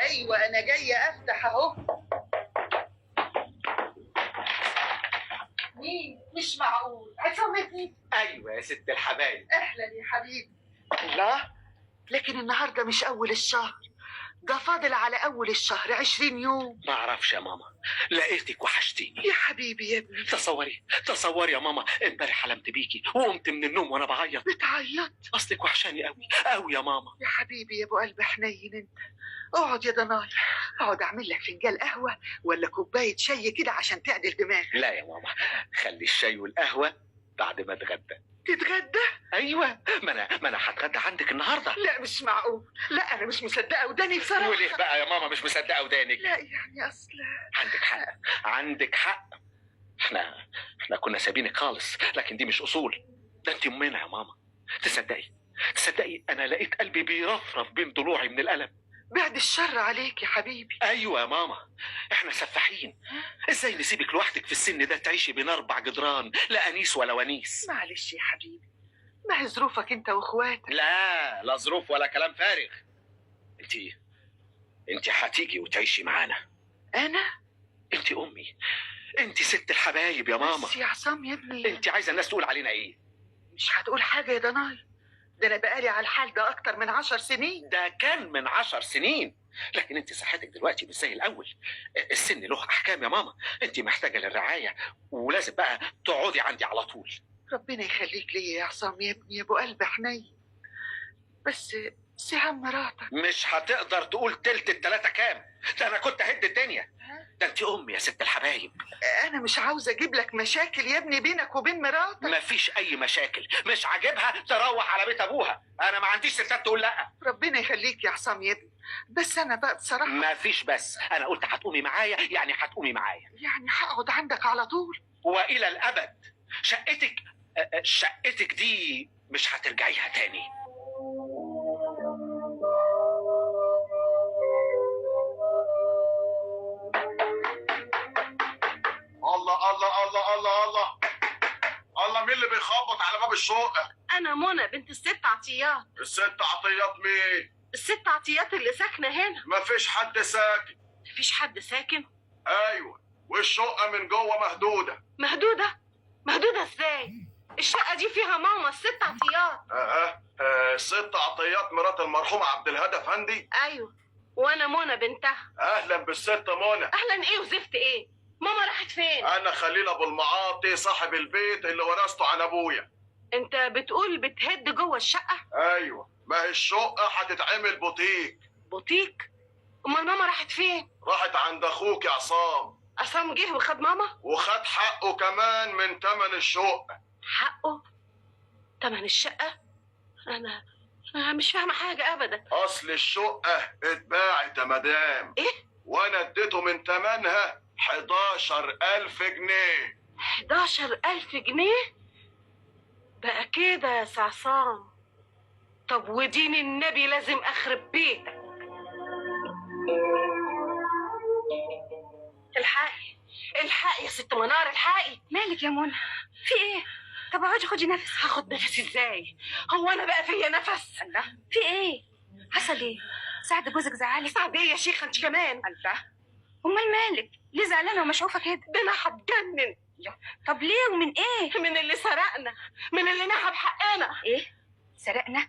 ايوه انا جايه افتح اهو. مين؟ مش معقول عصام ابني. ايوه يا ست الحبايب. اهلا يا حبيبي. الله، لكن النهارده مش اول الشهر، ده فاضل على اول الشهر 20 يوم. ما اعرفش يا ماما، لقيتك وحشتيني يا حبيبي يا ابني. تصوري يا ماما، امبارح حلمت بيكي وقمت من النوم وانا بعيط. بتعيط؟ اصلك وحشاني قوي قوي يا ماما. يا حبيبي يا ابو قلب حنين انت. اقعد يا ضناي، اقعد اعمل لك فنجان قهوه ولا كوبايه شاي كده عشان تعدل دماغك. لا يا ماما، خلي الشاي والقهوه بعد ما اتغدى. تتغدى؟ ايوه، ما انا هتغدى عندك النهارده. لا مش معقول، لا انا مش مصدقه وداني بصراحه. وليه بقى يا ماما مش مصدقه ودانك؟ لا يعني اصل عندك حق. احنا كنا سابينك خالص، لكن دي مش اصول، ده انت امنا يا ماما. تصدقي انا لقيت قلبي بيرفرف بين ضلوعي من الالم. بعد الشر عليك يا حبيبي. ايوه يا ماما، احنا سفاحين، ازاي نسيبك لوحدك في السن ده تعيشي بين 4 جدران، لا انيس ولا ونيس؟ معلش يا حبيبي، ما هي ظروفك انت واخواتك. لا ظروف ولا كلام فارغ. انت هتيجي وتعيشي معانا. انا؟ انت امي، انت ست الحبايب يا ماما. بس يا عصام يا ابني، انت عايزه الناس تقول علينا ايه؟ مش هتقول حاجه يا ضناي، ده انا بقالي على الحال ده اكتر من 10 سنين. ده كان من 10 سنين، لكن انت صحتك دلوقتي مش زي الاول. السن له احكام يا ماما، انت محتاجه للرعايه ولازم بقى تقعدي عندي على طول. ربنا يخليك ليا يا عصام يا ابني يا ابو قلب حنين. بس سهام مراتك مش هتقدر تقول تلت التلاتة كام، ده انا كنت هد الدنيا. ده انت امي يا ست الحبايب. انا مش عاوزه اجيب لك مشاكل يا ابني بينك وبين مراتك. مفيش اي مشاكل، مش عاجبها تروح على بيت ابوها، انا ما عنديش ستات تقول لا. ربنا يخليك يا عصام يا ابني، بس انا بقى بصراحه مفيش بس، انا قلت هتقومي معايا يعني هتقومي معايا، يعني هقعد عندك على طول والى الابد. شقتك دي مش هترجعيها تاني. الله الله الله الله الله الله، مين اللي بيخبط على باب الشقة؟ أنا منى بنت الست عطيات. الست عطيات مين؟ الست عطيات اللي ساكنة هنا. مفيش حد ساكن. مفيش حد ساكن؟ ايوه، والشقة من جوه مهدودة. مهدودة؟ مهدودة ازاي؟ الشقة دي فيها ماما الست عطيات. الست عطيات مرات المرحوم عبد الهادي افندي. أيوه، وأنا منى بنتها. اهلا بالست منى. أهلا إيه وزفت إيه؟ ماما راحت فين؟ انا خليل ابو المعاطي صاحب البيت اللي ورثته عن ابويا. أنت بتقول بتهد جوه الشقة؟ ايوه، ما هي الشقة هتتعمل بوتيك. بوتيك؟ أمال ماما راحت فين؟ راحت عند اخوك يا عصام. عصام جه وخد ماما؟ وخد حقه كمان من تمن الشقة. حقه؟ تمن الشقة؟ أنا مش فاهمة حاجة أبدا. اصل الشقة اتباعت يا مدام. إيه؟ وانا اديته من تمنها 11,000 جنيه. 11,000 جنيه؟ بقى كده يا عصام؟ طب ودين النبي لازم أخرب بيتك. الحقي يا ست منار، الحقي. مالك يا منى؟ في ايه؟ طب اقعدي خدي نفس. هاخد نفسي ازاي؟ هو انا بقى فيا نفس؟ الله، في ايه؟ حصل ايه؟ سعد جوزك زعلك؟ سعد ايه يا شيخه انت كمان؟ الله، امال مالك؟ ليه زعلانه ومشعوفه كده؟ ده انا هتجنن. طب ليه ومن ايه؟ من اللي سرقنا، من اللي نهب حقنا. ايه؟ سرقنا؟